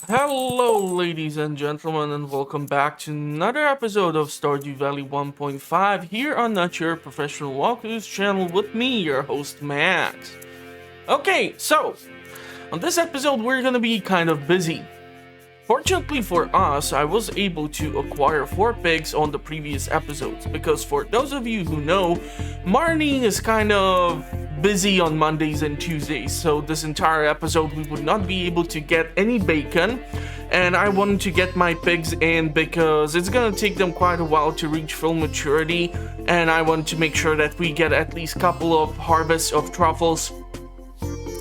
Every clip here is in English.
Hello, ladies and gentlemen, and welcome back to another episode of Stardew Valley 1.5 here on Not Your Professional Walkthroughs channel with me, your host, Max. Okay, so on this episode, we're gonna be kind of busy. Fortunately for us, I was able to acquire 4 pigs on the previous episodes because for those of you who know, Marnie is kind of busy on Mondays and Tuesdays, so this entire episode we would not be able to get any bacon, and I wanted to get my pigs in because it's gonna take them quite a while to reach full maturity, and I want to make sure that we get at least a couple of harvests of truffles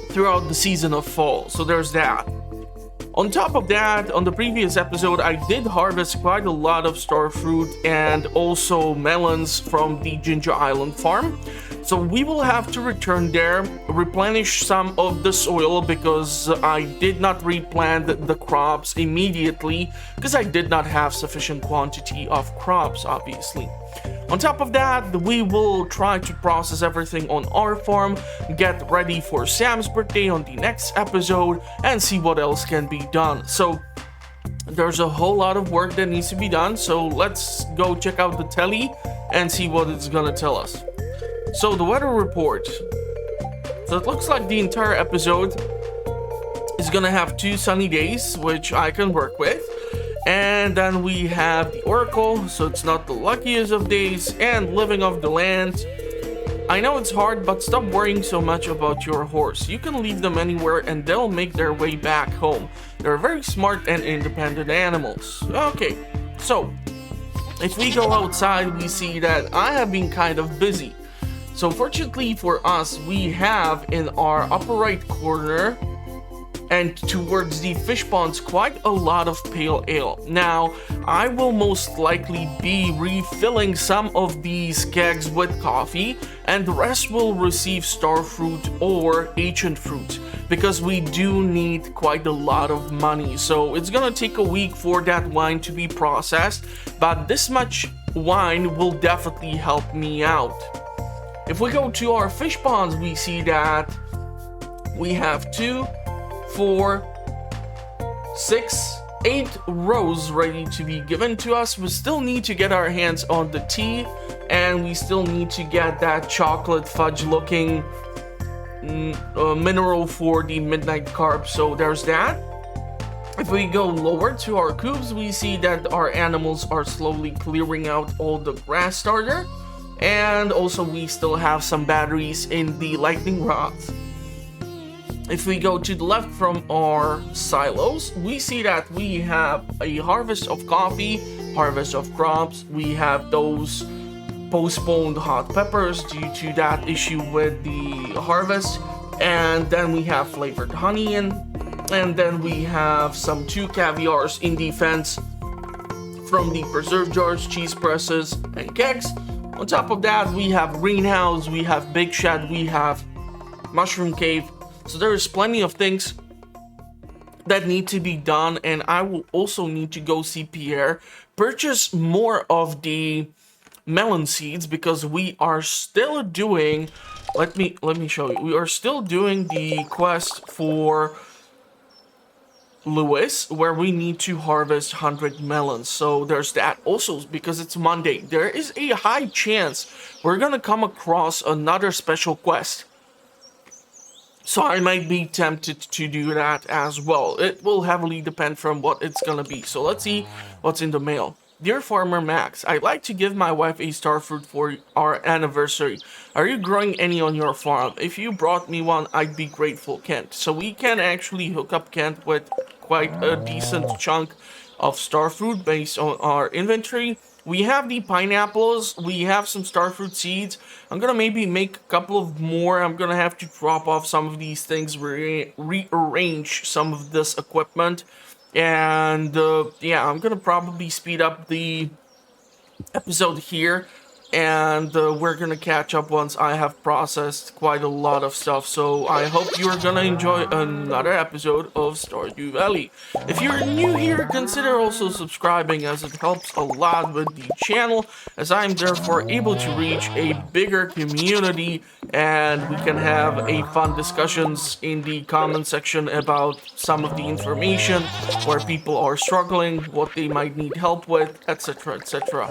throughout the season of fall, so there's that. On top of that, on the previous episode, I did harvest quite a lot of star fruit and also melons from the Ginger Island farm. So we will have to return there, replenish some of the soil because I did not replant the crops immediately because I did not have sufficient quantity of crops, obviously. On top of that, we will try to process everything on our farm, get ready for Sam's birthday on the next episode, and see what else can be done. So there's a whole lot of work that needs to be done, so let's go check out the telly and see what it's gonna tell us. So the weather report. So it looks like the entire episode is gonna have 2 sunny days, which I can work with. And then we have the Oracle, so it's not the luckiest of days, and living off the land. I know it's hard, but stop worrying so much about your horse. You can leave them anywhere and they'll make their way back home. They're very smart and independent animals. Okay, so if we go outside, we see that I have been kind of busy. So fortunately for us, we have in our upper right corner and towards the fish ponds quite a lot of pale ale. Now, I will most likely be refilling some of these kegs with coffee, and the rest will receive star fruit or ancient fruit because we do need quite a lot of money. So it's gonna take a week for that wine to be processed, but this much wine will definitely help me out. If we go to our fish ponds, we see that we have 2, 4, 6, 8 rows ready to be given to us. We still need to get our hands on the tea, and we still need to get that chocolate fudge looking mineral for the midnight carb, so there's that. If we go lower to our cubes, we see that our animals are slowly clearing out all the grass starter, and also we still have some batteries in the lightning rods. If we go to the left from our silos, we see that we have a harvest of coffee, harvest of crops. We have those postponed hot peppers due to that issue with the harvest. And then we have flavored honey in. And then we have some 2 caviars in defense from the preserve jars, cheese presses, and kegs. On top of that, we have greenhouse, we have big shed, we have mushroom cave. So there is plenty of things that need to be done, and I will also need to go see Pierre, purchase more of the melon seeds because we are still doing, let me show you. We are still doing the quest for Lewis where we need to harvest 100 melons. So there's that. Also, because it's Monday, there is a high chance we're gonna come across another special quest. So I might be tempted to do that as well. It will heavily depend from what it's gonna be. So let's see what's in the mail. Dear Farmer Max, I'd like to give my wife a star fruit for our anniversary. Are you growing any on your farm? If you brought me one, I'd be grateful, Kent. So we can actually hook up Kent with quite a decent chunk of star fruit based on our inventory. We have the pineapples, we have some starfruit seeds. I'm gonna maybe make a couple of more. I'm gonna have to drop off some of these things, rearrange some of this equipment. And yeah, I'm gonna probably speed up the episode here. and we're gonna catch up once I have processed quite a lot of stuff. So I hope you're gonna enjoy another episode of Stardew Valley. If you're new here, consider also subscribing, as it helps a lot with the channel, as I'm therefore able to reach a bigger community and we can have a fun discussions in the comment section about some of the information where people are struggling, what they might need help with, etc, etc.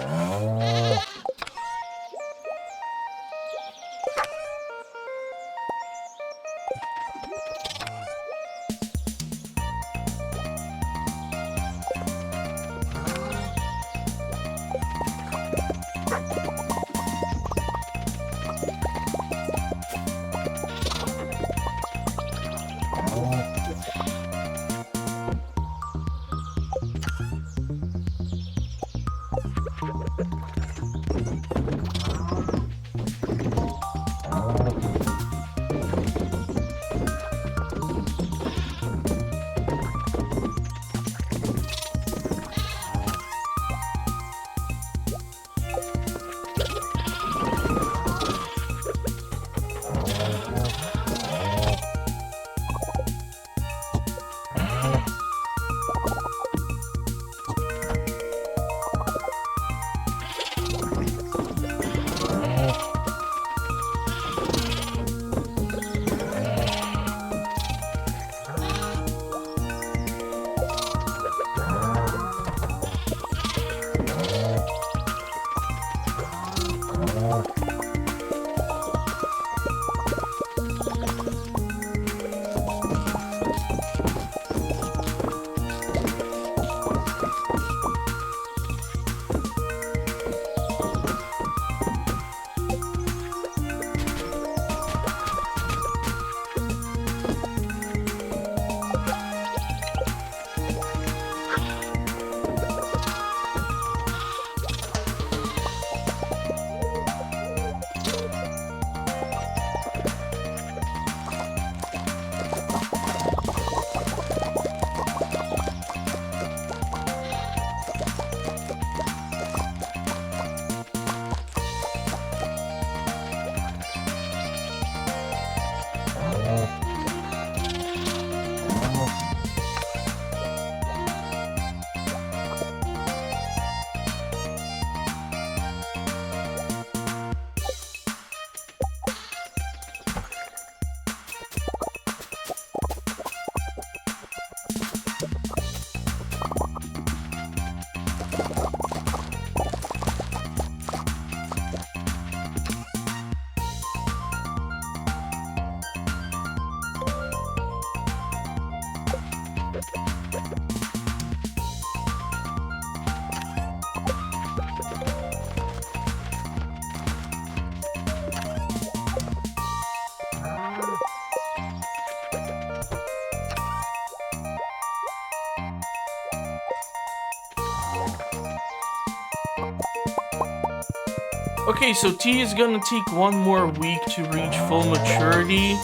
Okay, so tea is gonna take one more week to reach full maturity.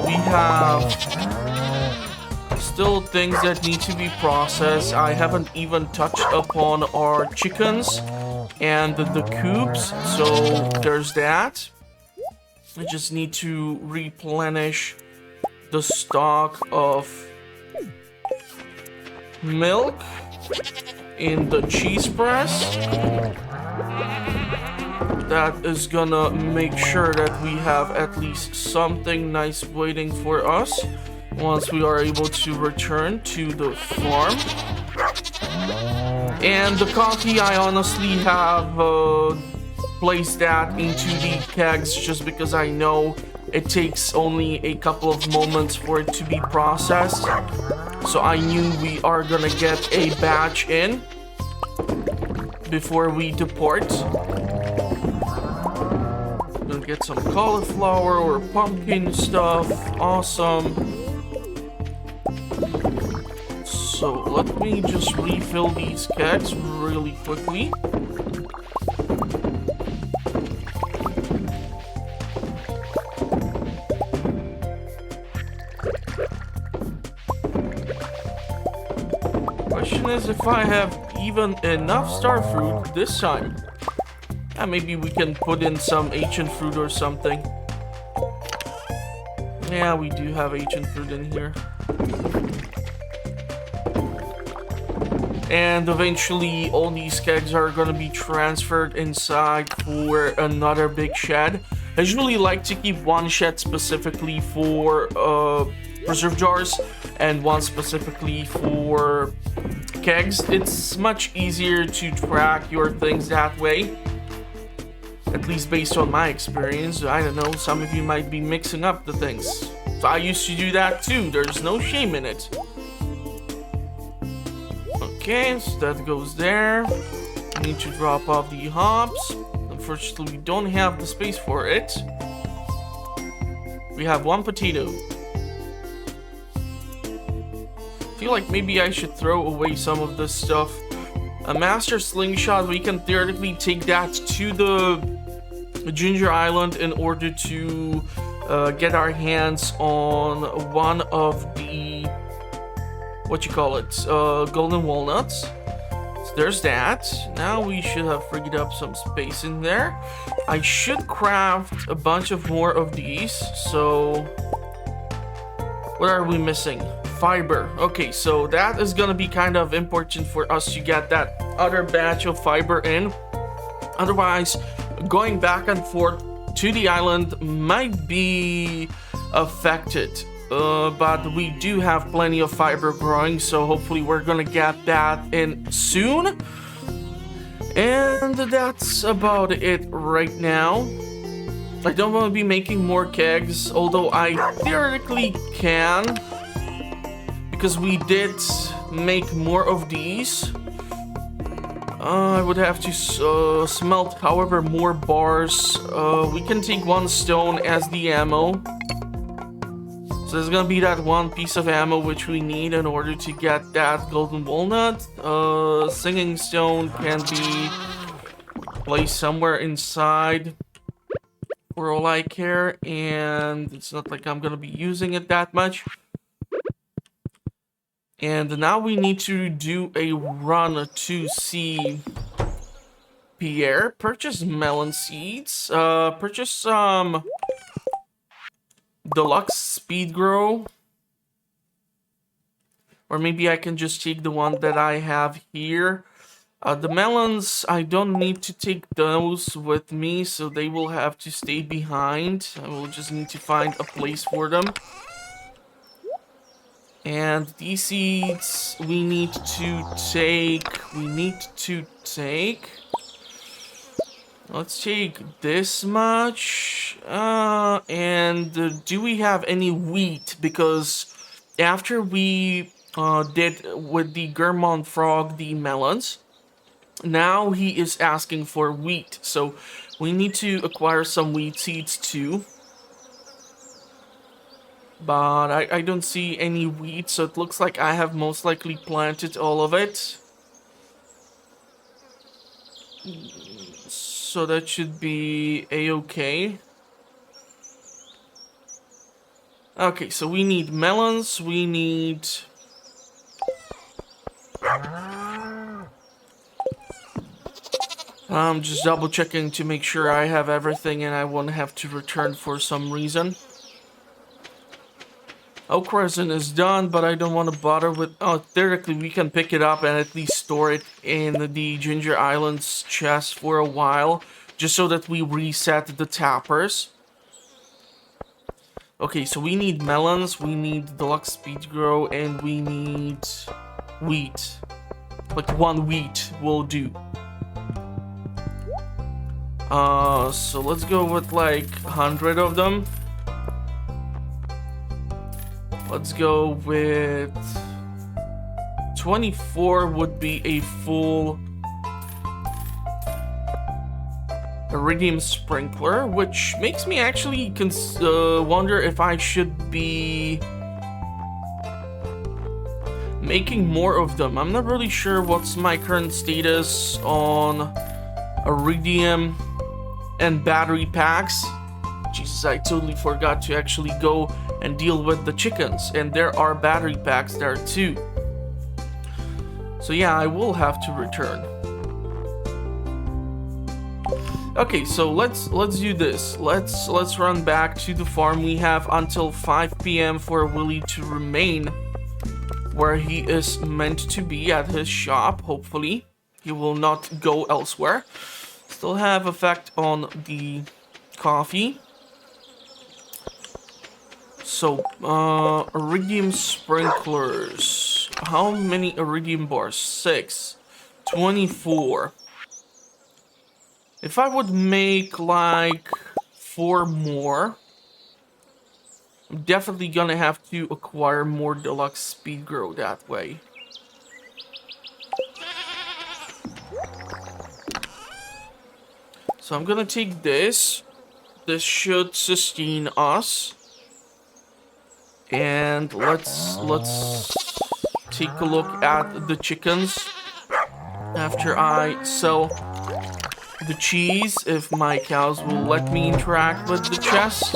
We have still things that need to be processed. I haven't even touched upon our chickens and the coops, so there's that. I just need to replenish the stock of milk in the cheese press. That is gonna make sure that we have at least something nice waiting for us once we are able to return to the farm. And the coffee, I honestly have placed that into the kegs just because I know it takes only a couple of moments for it to be processed. So I knew we are gonna get a batch in before we depart. Gonna get some cauliflower or pumpkin stuff. Awesome. So let me just refill these kegs really quickly. Question is if I have even enough star fruit this time. Maybe we can put in some ancient fruit or something. Yeah, we do have ancient fruit in here. And eventually all these kegs are gonna be transferred inside for another big shed. I usually like to keep one shed specifically for preserve jars and one specifically for kegs. It's much easier to track your things that way, at least based on my experience. I don't know, some of you might be mixing up the things. So I used to do that too, there's no shame in it. Okay, so that goes there. We need to drop off the hops. Unfortunately, we don't have the space for it. We have one potato. I feel like maybe I should throw away some of this stuff. A master slingshot, we can theoretically take that to the Ginger Island in order to get our hands on one of the golden walnuts. So there's that. Now we should have freed up some space in there. I should craft a bunch of more of these. So what are we missing? Fiber. Okay, so that is gonna be kind of important for us to get that other batch of fiber in. Otherwise, going back and forth to the island might be affected. But we do have plenty of fiber growing, so hopefully we're gonna get that in soon. And that's about it right now. I don't want to be making more kegs, although I theoretically can, because we did make more of these. I would have to smelt, however, more bars. We can take one stone as the ammo. So there's gonna be that one piece of ammo which we need in order to get that golden walnut. Singing stone can be placed somewhere inside for all I care, and it's not like I'm gonna be using it that much. And now we need to do a run to see Pierre. Purchase melon seeds. Purchase some deluxe speed grow, or maybe I can just take the one that I have here. The melons, I don't need to take those with me, so they will have to stay behind. I will just need to find a place for them. And these seeds we need to take. Let's take this much. And do we have any wheat? Because after we did with the Germon frog the melons, now he is asking for wheat. So we need to acquire some wheat seeds too. But I don't see any wheat, so it looks like I have most likely planted all of it. So that should be a-okay. Okay, so we need melons, we need... I'm just double checking to make sure I have everything and I won't have to return for some reason. Oak resin is done, but I don't want to bother with... Oh, theoretically we can pick it up and at least store it in the Ginger Islands chest for a while, just so that we reset the tappers. Okay, so we need melons, we need deluxe speed grow, and we need wheat. Like one wheat will do. So let's go with like 100 of them. Let's go with 24 would be a full iridium sprinkler, which makes me actually wonder if I should be making more of them. I'm not really sure what's my current status on iridium and battery packs. Jesus, I totally forgot to actually go and deal with the chickens, and there are battery packs there too. So yeah, I will have to return. Okay, so let's do this. Let's run back to the farm. We have until 5 p.m. for Willie to remain where he is meant to be, at his shop. Hopefully he will not go elsewhere. Still have effect on the coffee. So iridium sprinklers. How many iridium bars? 6. 24. If I would make like 4 more, I'm definitely gonna have to acquire more deluxe speed grow that way. So I'm gonna take this. This should sustain us. And let's take a look at the chickens after I sell the cheese, if my cows will let me interact with the chest.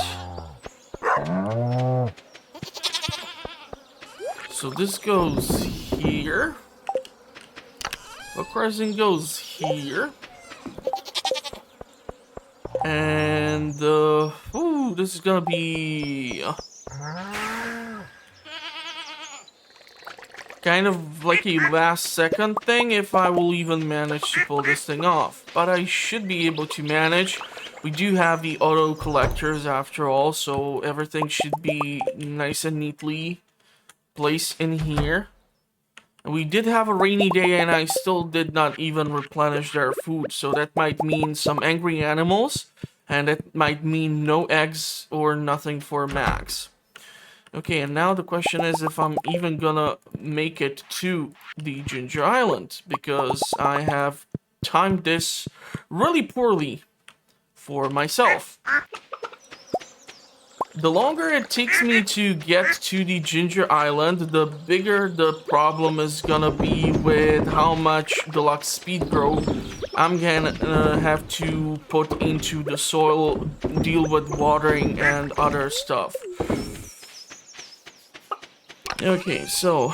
So this goes here. The crossing goes here. And ooh, this is gonna be kind of like a last second thing if I will even manage to pull this thing off. But I should be able to manage. We do have the auto collectors after all, so everything should be nice and neatly placed in here. And we did have a rainy day and I still did not even replenish their food, so that might mean some angry animals, and it might mean no eggs or nothing for Max. Okay, and now the question is if I'm even gonna make it to the Ginger Island, because I have timed this really poorly for myself. The longer it takes me to get to the Ginger Island, the bigger the problem is gonna be with how much deluxe speed grow I'm gonna have to put into the soil, deal with watering and other stuff. Okay, so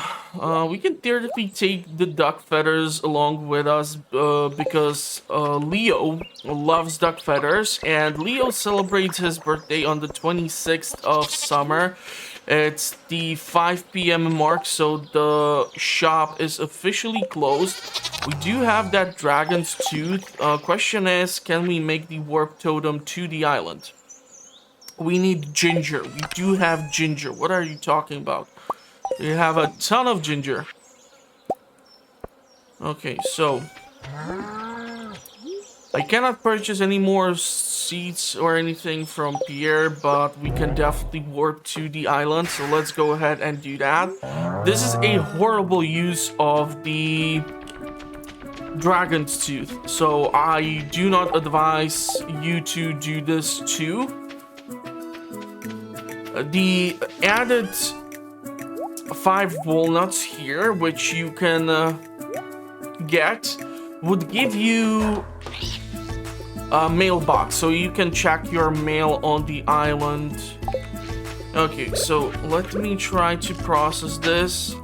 we can theoretically take the duck feathers along with us because Leo loves duck feathers, and Leo celebrates his birthday on the 26th of summer. It's the 5 p.m. mark, so the shop is officially closed. We do have that dragon's tooth. Question is, can we make the warp totem to the island? We need ginger. We do have ginger. What are you talking about? We have a ton of ginger. Okay, so I cannot purchase any more seeds or anything from Pierre, but we can definitely warp to the island, so let's go ahead and do that. This is a horrible use of the dragon's tooth, so I do not advise you to do this too. The added 5 walnuts here, which you can get, would give you a mailbox, so you can check your mail on the island. Okay, so let me try to process this,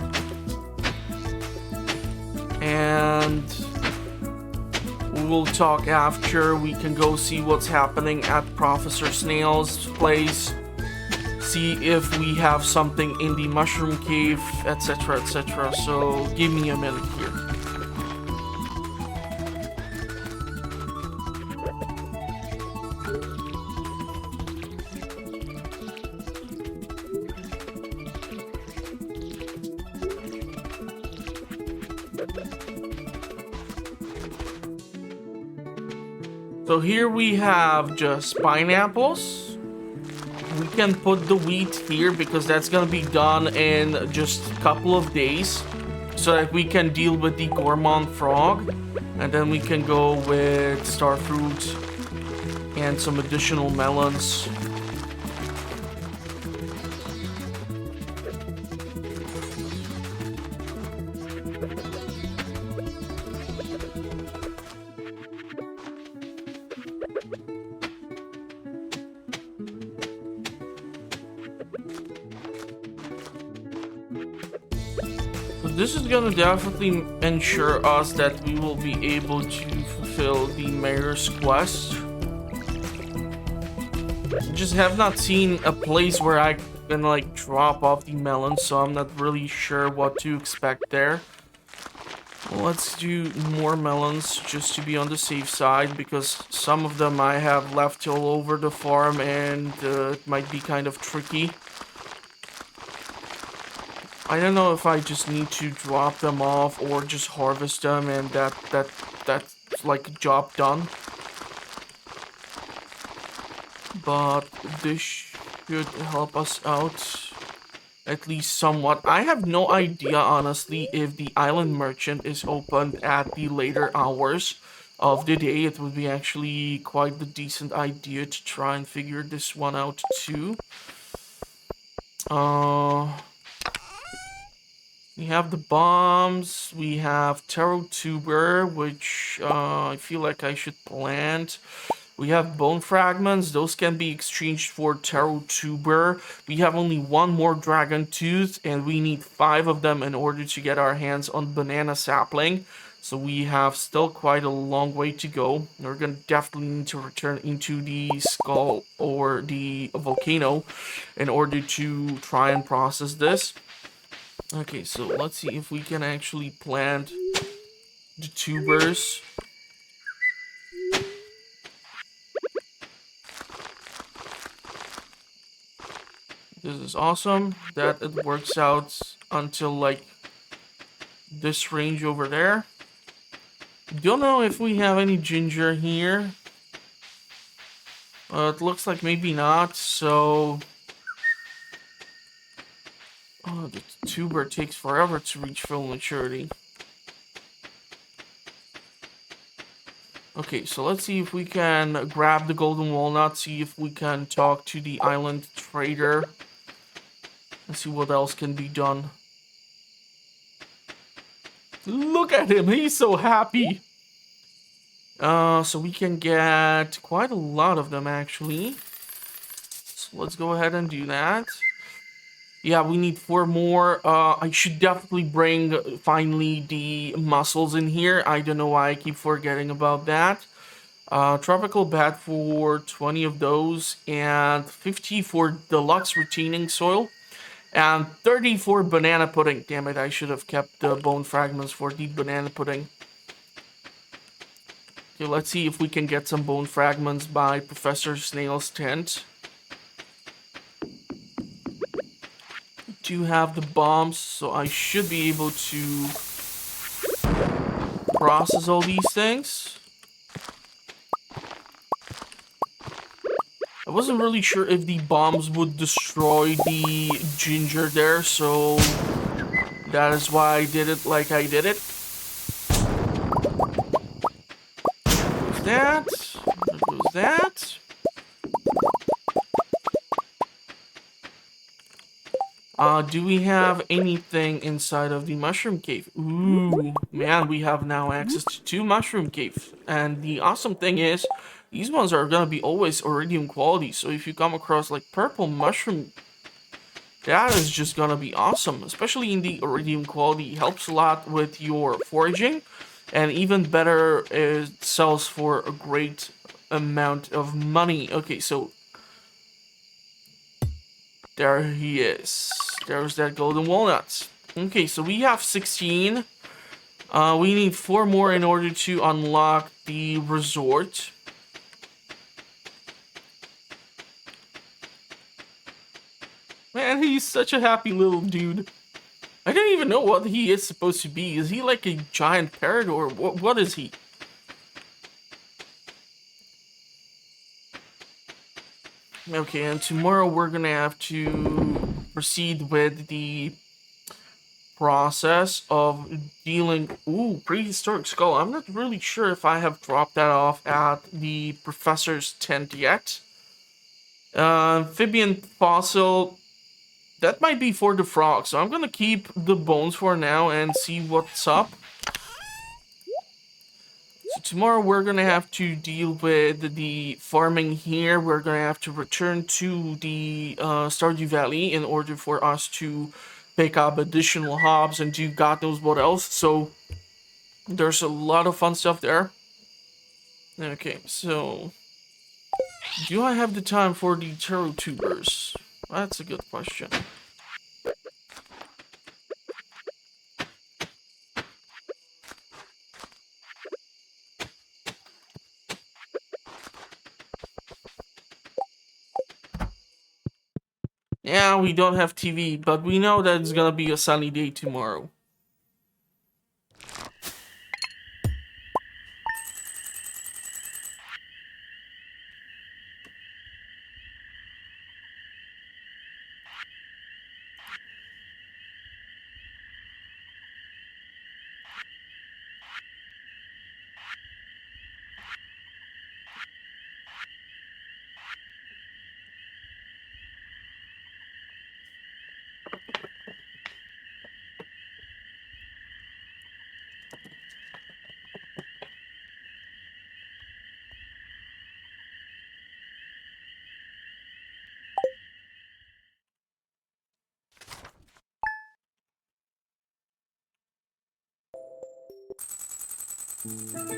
and we will talk after. We can go see what's happening at Professor Snail's place, see if we have something in the mushroom cave, etc, etc. So give me a minute here. So here we have just pineapples. We can put the wheat here because that's gonna be done in just a couple of days, so that we can deal with the gourmand frog, and then we can go with starfruit and some additional melons. This is gonna definitely ensure us that we will be able to fulfill the mayor's quest. Just have not seen a place where I can like drop off the melons, so I'm not really sure what to expect there. Let's do more melons just to be on the safe side, because some of them I have left all over the farm and it might be kind of tricky. I don't know if I just need to drop them off or just harvest them and that's like job done. But this should help us out at least somewhat. I have no idea, honestly, if the island merchant is opened at the later hours of the day. It would be actually quite the decent idea to try and figure this one out too. We have the bombs, we have taro tuber, which I feel like I should plant. We have bone fragments. Those can be exchanged for taro tuber. We have only one more dragon tooth, and we need 5 of them in order to get our hands on banana sapling. So we have still quite a long way to go. We're gonna definitely need to return into the skull or the volcano in order to try and process this. Okay, so let's see if we can actually plant the tubers. This is awesome that it works out until like this range over there. Don't know if we have any ginger here. It looks like maybe not, so... Oh, the tuber takes forever to reach full maturity. Okay, so let's see if we can grab the golden walnut, see if we can talk to the island trader, and see what else can be done. Look at him, he's so happy! So we can get quite a lot of them, actually. So let's go ahead and do that. Yeah, we need 4 more. I should definitely bring, finally, the mussels in here. I don't know why I keep forgetting about that. Tropical bat for 20 of those, and 50 for deluxe retaining soil, and 30 for banana pudding. Damn it, I should have kept the bone fragments for the banana pudding. Okay, let's see if we can get some bone fragments by Professor Snail's tent. We do have the bombs, so I should be able to process all these things. I wasn't really sure if the bombs would destroy the ginger there, so that is why I did it like I did it. There goes that. Do we have anything inside of the mushroom cave? Ooh, man, we have now access to 2 mushroom caves. And the awesome thing is, these ones are gonna be always iridium quality. So if you come across like purple mushroom, that is just gonna be awesome. Especially in the iridium quality, it helps a lot with your foraging. And even better, it sells for a great amount of money. Okay, so there he is. There's that golden walnut. Okay, so we have 16. We need 4 more in order to unlock the resort. Man, he's such a happy little dude. I don't even know what he is supposed to be. Is he like a giant parrot or what is he? Okay, and tomorrow we're gonna have to proceed with the process of dealing... Ooh, prehistoric skull. I'm not really sure if I have dropped that off at the professor's tent yet. Amphibian fossil. That might be for the frog, so I'm gonna keep the bones for now and see what's up. So tomorrow we're gonna have to deal with the farming here. We're gonna have to return to the Stardew Valley in order for us to pick up additional hobs and do God knows what else. So there's a lot of fun stuff there. Okay, so Do I have the time for the tarot tubers? That's a good question. Yeah, we don't have TV, but we know that it's gonna be a sunny day tomorrow.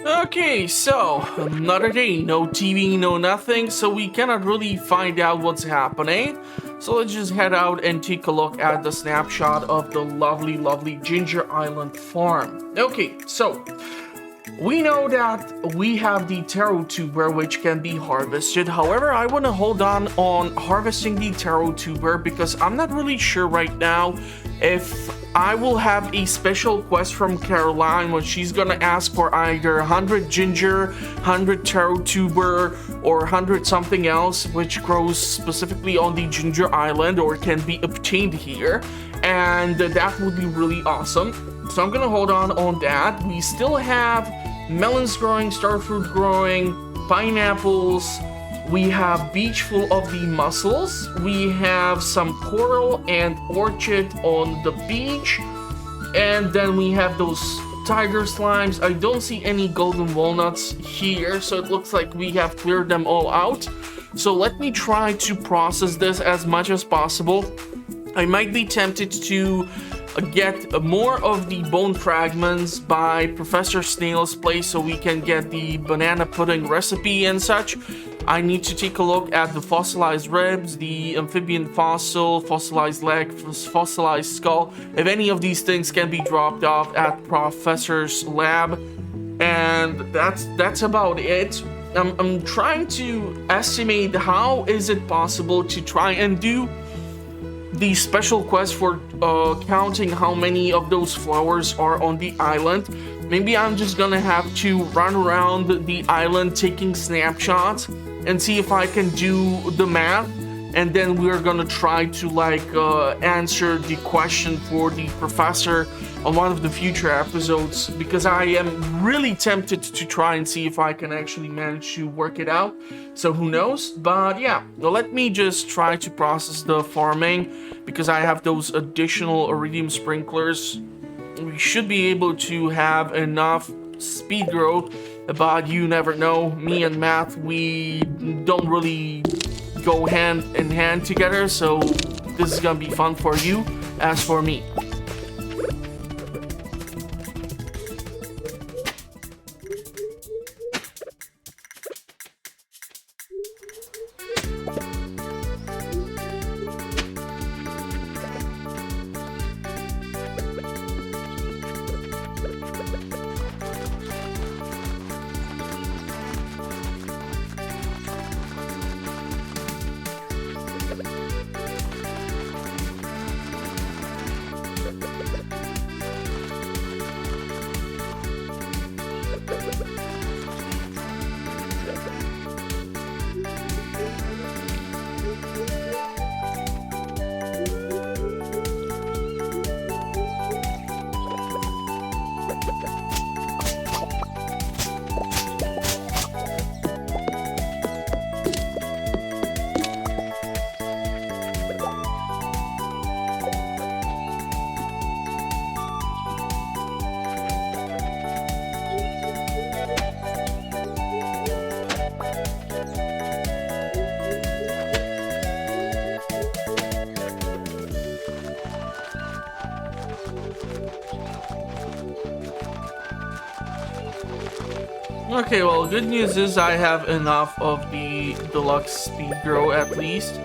Okay, so another day, no TV, no nothing, so we cannot really find out what's happening. So let's just head out and take a look at the snapshot of the lovely, lovely Ginger Island farm. Okay, so we know that we have the taro tuber which can be harvested. However, I want to hold on harvesting the taro tuber because I'm not really sure right now if I will have a special quest from Caroline when she's gonna ask for either 100 ginger, 100 taro tuber, or 100 something else which grows specifically on the Ginger Island or can be obtained here, and that would be really awesome. So I'm gonna hold on that. We still have melons growing, starfruit growing, pineapples. We have beach full of the mussels. We have some coral and orchid on the beach. And then we have those tiger slimes. I don't see any golden walnuts here, so it looks like we have cleared them all out. So let me try to process this as much as possible. I might be tempted to get more of the bone fragments by Professor Snail's place so we can get the banana pudding recipe and such. I need to take a look at the fossilized ribs, the amphibian fossil, fossilized leg, fossilized skull. If any of these things can be dropped off at Professor's lab. And that's about it. I'm trying to estimate how is it possible to try and do the special quest for counting how many of those flowers are on the island. Maybe I'm just gonna have to run around the island taking snapshots and see if I can do the math, and then we're gonna try to answer the question for the professor on one of the future episodes, because I am really tempted to try and see if I can actually manage to work it out. So who knows? But yeah, let me just try to process the farming because I have those additional iridium sprinklers. We should be able to have enough speed growth, but you never know. Me and Math, we don't really go hand in hand together, so this is gonna be fun for you as for me. Okay, well, good news is I have enough of the deluxe speed grow at least.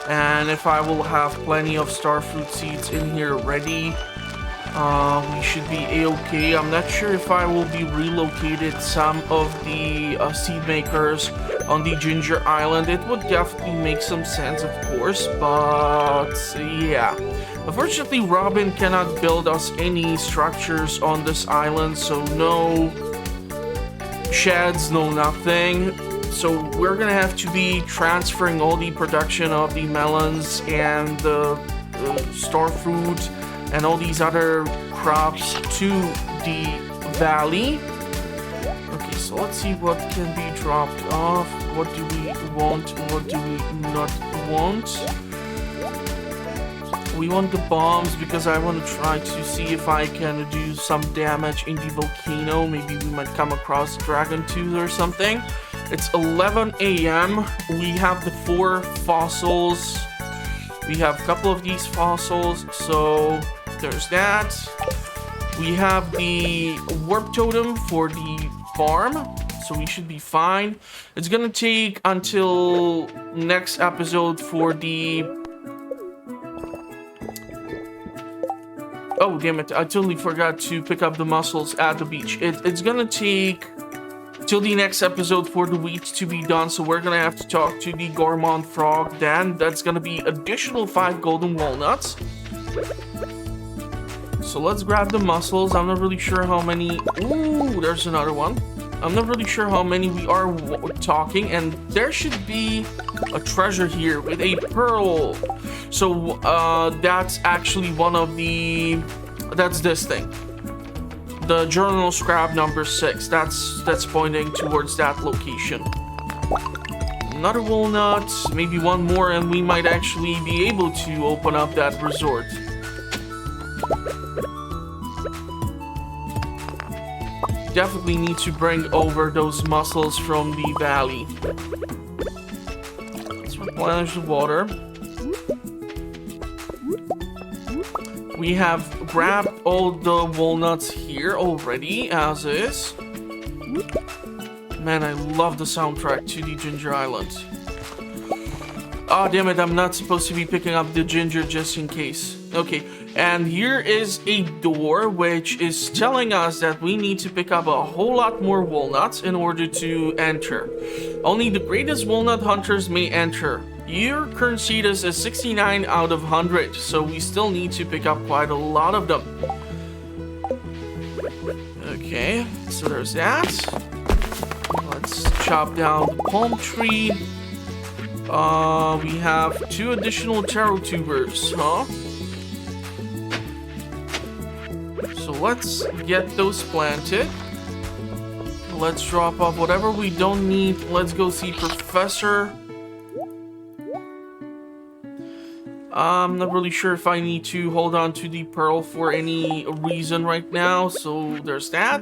And if I will have plenty of starfruit seeds in here ready, we should be a-okay. I'm not sure if I will be relocated some of the seed makers on the Ginger Island. It would definitely make some sense, of course, but yeah. Unfortunately, Robin cannot build us any structures on this island, so no sheds, no nothing. So we're gonna have to be transferring all the production of the melons and the starfruit and all these other crops to the valley. Okay, so let's see what can be dropped off. What do we want? What do we not want? We want the bombs because I want to try to see if I can do some damage in the volcano. Maybe we might come across dragon tooth or something. It's 11 a.m. We have the 4 fossils. We have a couple of these fossils, so there's that. We have the warp totem for the farm, so we should be fine. It's gonna take until next episode for the... Oh, damn it, I totally forgot to pick up the mussels at the beach. It's gonna take till the next episode for the wheat to be done, so we're gonna have to talk to the Gourmand Frog then. That's gonna be additional 5 golden walnuts. So let's grab the mussels. I'm not really sure how many... Ooh, there's another one. I'm not really sure how many we are talking, and there should be a treasure here with a pearl. So that's actually one of the... That's this thing. The journal scrap number 6. That's pointing towards that location. Another walnut, maybe one more, and we might actually be able to open up that resort. Definitely need to bring over those mussels from the valley. Let's replenish the water. We have grabbed all the walnuts here already, as is. Man, I love the soundtrack to the Ginger Island. Oh, damn it, I'm not supposed to be picking up the ginger just in case. Okay, and here is a door which is telling us that we need to pick up a whole lot more walnuts in order to enter. Only the greatest walnut hunters may enter. Your current status is 69 out of 100, so we still need to pick up quite a lot of them. Okay, so there's that. Let's chop down the palm tree. We have 2 additional taro tubers, huh? So let's get those planted. Let's drop off whatever we don't need. Let's go see Professor. I'm not really sure if I need to hold on to the pearl for any reason right now, so there's that.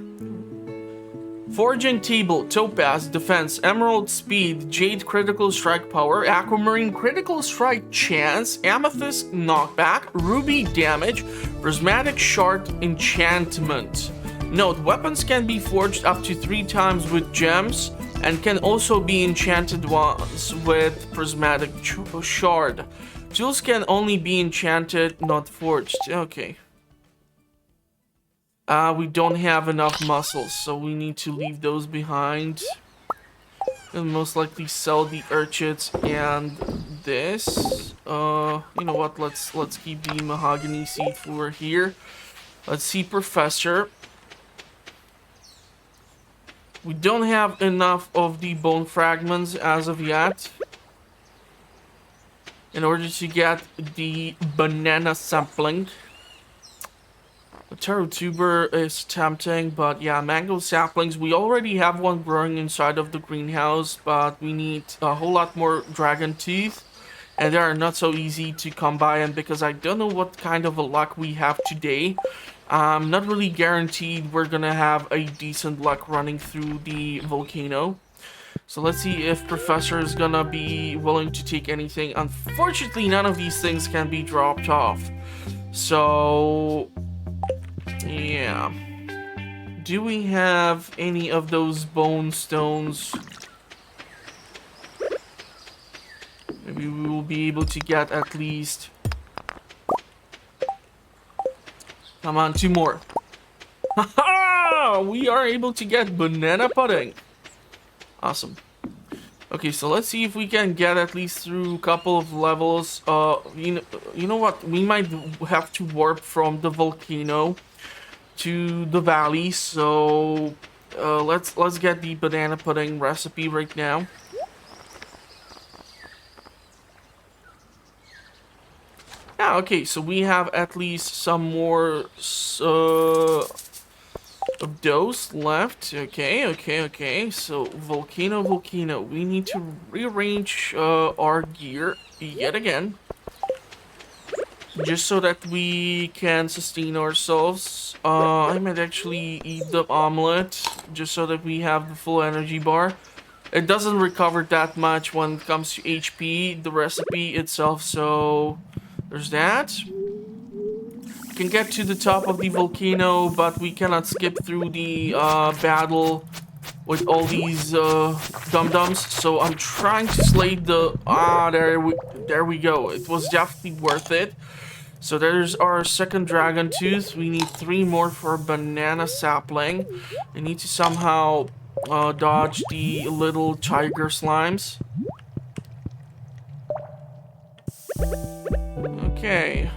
Foraging table, topaz, defense, emerald speed, jade critical strike power, aquamarine critical strike chance, amethyst knockback, ruby damage, prismatic shard enchantment. Note, weapons can be forged up to 3 times with gems and can also be enchanted once with prismatic shard. Tools can only be enchanted, not forged. Okay. We don't have enough mussels, so we need to leave those behind. And most likely sell the urchins and this. You know what? Let's keep the mahogany seed for here. Let's see Professor. We don't have enough of the bone fragments as of yet. In order to get the banana sapling. The taro tuber is tempting, but yeah, mango saplings. We already have one growing inside of the greenhouse, but we need a whole lot more dragon teeth. And they are not so easy to come by, and because I don't know what kind of a luck we have today, I'm not really guaranteed we're gonna have a decent luck running through the volcano. So let's see if Professor is gonna be willing to take anything. Unfortunately, none of these things can be dropped off. So, yeah. do we have any of those bone stones? Maybe we will be able to get at least... Come on, 2 more. Haha! We are able to get banana pudding. Awesome. Okay, so let's see if we can get at least through a couple of levels. You know what? We might have to warp from the volcano to the valley. So let's get the banana pudding recipe right now. Yeah, okay, so we have at least some more of those left. Okay. So volcano. We need to rearrange our gear yet again, just so that we can sustain ourselves. I might actually eat the omelet just so that we have the full energy bar. It doesn't recover that much when it comes to HP, the recipe itself, so there's that. We can get to the top of the volcano, but we cannot skip through the battle with all these dum-dums. So I'm trying to slay the... there we go. It was definitely worth it. So there's our second dragon tooth. We need 3 more for a banana sapling. We need to somehow dodge the little tiger slimes. Okay.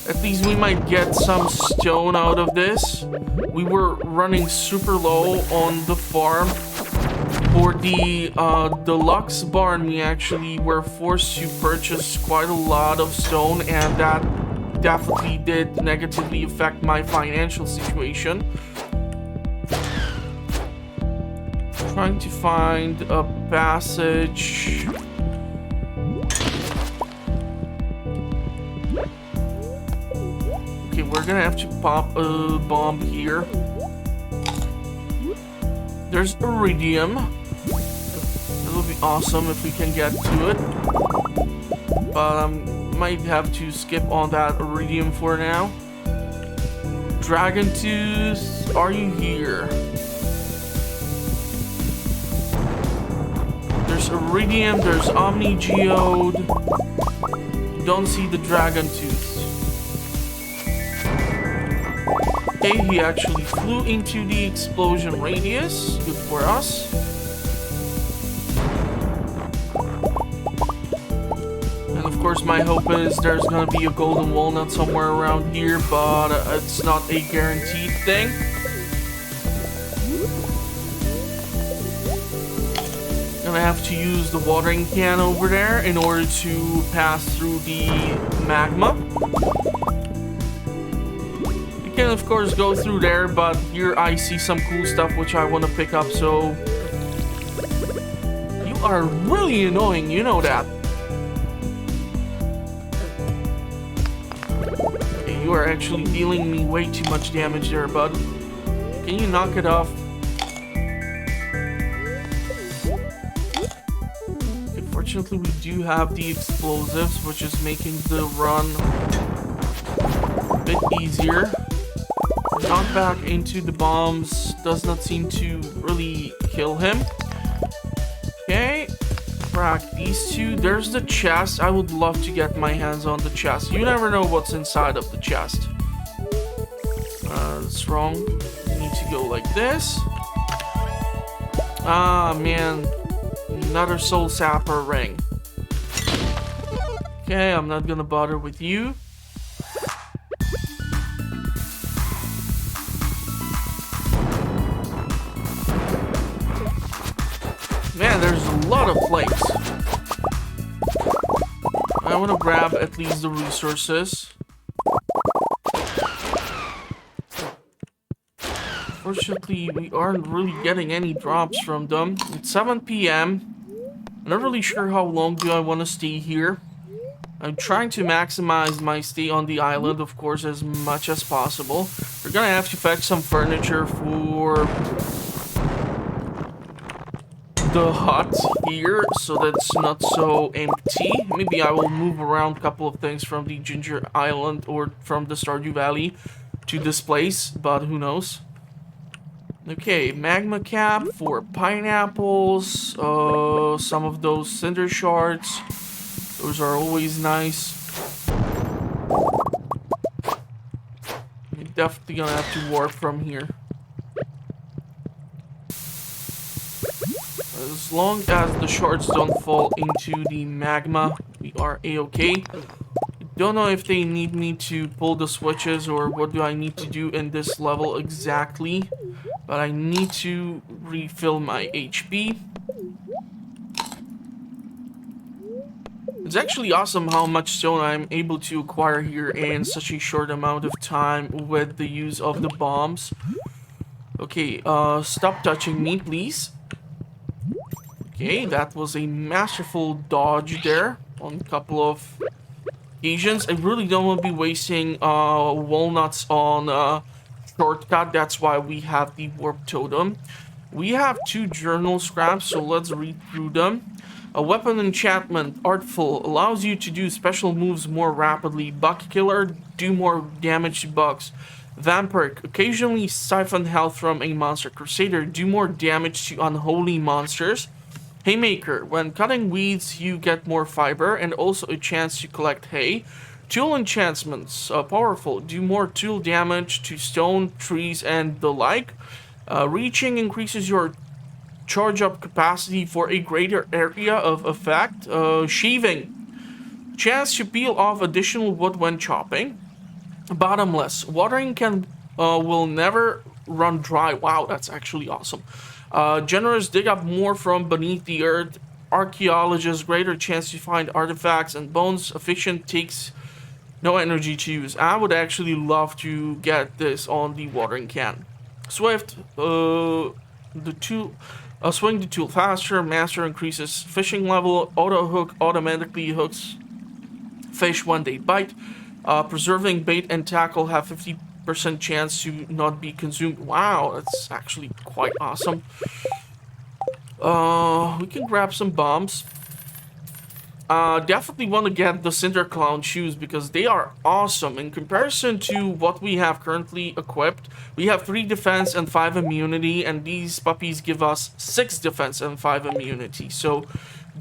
At least we might get some stone out of this. We were running super low on the farm. For the deluxe barn, we actually were forced to purchase quite a lot of stone, and that definitely did negatively affect my financial situation. Trying to find a passage. Okay, we're gonna have to pop a bomb here. There's iridium. It would be awesome if we can get to it. But might have to skip on that iridium for now. Dragon Tooth, are you here? There's iridium, there's Omni Geode. Don't see the Dragon Tooth. Okay, he actually flew into the explosion radius. Good for us. And of course, my hope is there's gonna be a golden walnut somewhere around here, but it's not a guaranteed thing. Gonna have to use the watering can over there in order to pass through the magma. You can of course go through there, but here I see some cool stuff which I want to pick up, so... You are really annoying, you know that. Okay, you are actually dealing me way too much damage there, bud. Can you knock it off? Okay, fortunately we do have the explosives, which is making the run a bit easier. Knock back into the bombs does not seem to really kill him. Okay, crack these 2. There's the chest. I would love to get my hands on the chest. You never know what's inside of the chest. That's wrong. You need to go like this. Ah, man. Another soul sapper ring. Okay, I'm not gonna bother with you. Man, there's a lot of flakes. I want to grab at least the resources. Fortunately, we aren't really getting any drops from them. It's 7 p.m. I'm not really sure how long do I want to stay here. I'm trying to maximize my stay on the island, of course, as much as possible. We're gonna have to fetch some furniture for the hut here, so that's not so empty. Maybe I will move around a couple of things from the Ginger Island or from the Stardew Valley to this place, but who knows. Okay, magma cap for pineapples, some of those cinder shards. Those are always nice. We're definitely gonna have to warp from here. As long as the shards don't fall into the magma, we are a-okay. Don't know if they need me to pull the switches or what do I need to do in this level exactly. But I need to refill my HP. It's actually awesome how much stone I'm able to acquire here in such a short amount of time with the use of the bombs. Okay, stop touching me, please. Okay, that was a masterful dodge there on a couple of occasions. I really don't want to be wasting walnuts on shortcut. That's why we have the warp totem. We have 2 journal scraps, so let's read through them. A weapon enchantment, artful, allows you to do special moves more rapidly. Buck killer, do more damage to bugs. Vampire, occasionally siphon health from a monster. Crusader, do more damage to unholy monsters. Haymaker, when cutting weeds you get more fiber and also a chance to collect hay. Tool enchantments, powerful, do more tool damage to stone, trees, and the like. Reaching increases your charge up capacity for a greater area of effect. Sheaving, chance to peel off additional wood when chopping. Bottomless, watering will never run dry. Wow, that's actually awesome. Generous, dig up more from beneath the earth. Archaeologist, greater chance to find artifacts and bones. Efficient, takes no energy to use. I would actually love to get this on the watering can. Swift, swing the tool faster. Master, increases fishing level. Auto hook automatically hooks fish when they bite. Preserving bait and tackle have 50% chance to not be consumed. Wow, that's actually quite awesome. We can grab some bombs. Definitely want to get the Cinder Clown shoes because they are awesome. In comparison to what we have currently equipped, we have 3 defense and 5 immunity, and these puppies give us 6 defense and 5 immunity. So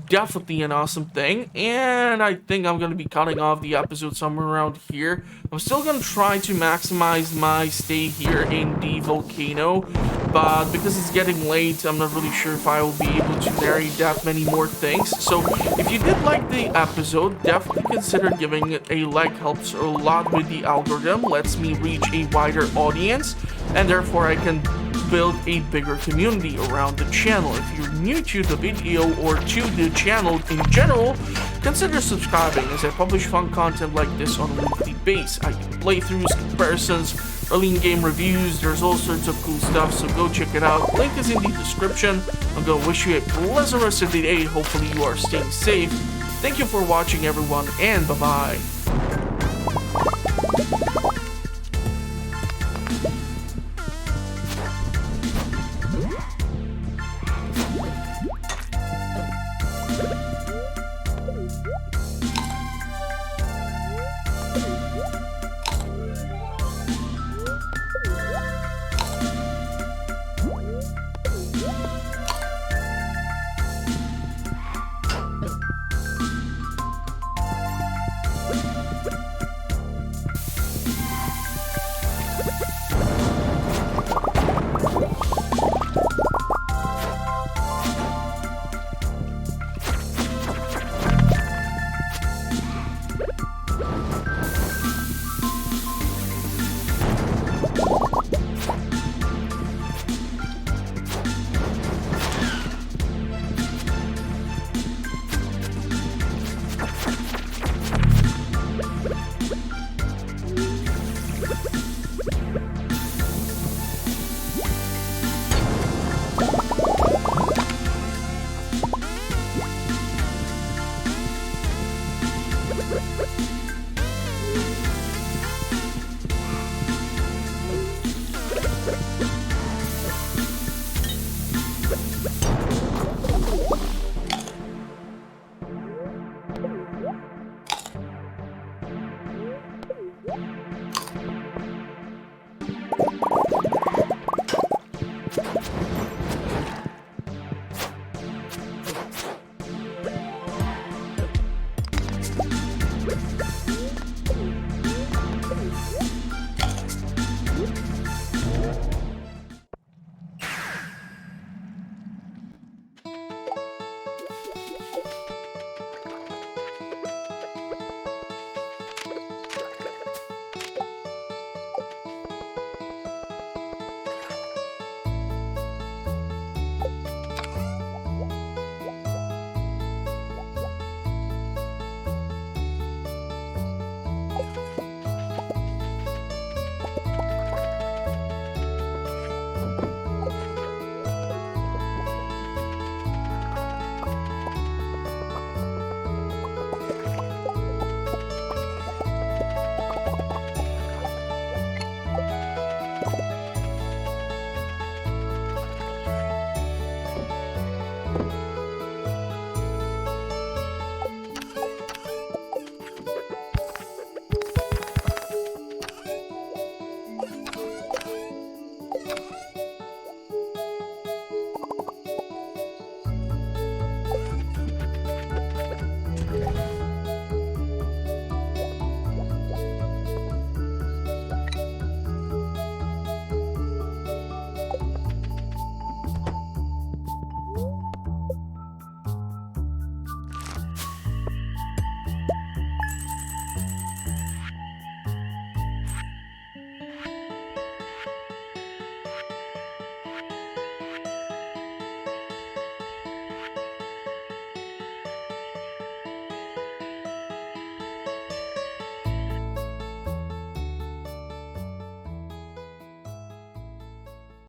definitely an awesome thing, and I think I'm going to be cutting off the episode somewhere around here. I'm still going to try to maximize my stay here in the volcano, but because it's getting late, I'm not really sure if I will be able to narrate that many more things. So if you did like the episode, definitely consider giving it a like. Helps a lot with the algorithm, lets me reach a wider audience, and therefore I can build a bigger community around the channel. If you're new to the video or to the channel in general, consider subscribing as I publish fun content like this on a weekly basis. I do playthroughs, comparisons, early in-game reviews. There's all sorts of cool stuff, so go check it out. Link is in the description. I'm gonna wish you a pleasant rest of the day. Hopefully you are staying safe. Thank you for watching, everyone, and bye-bye.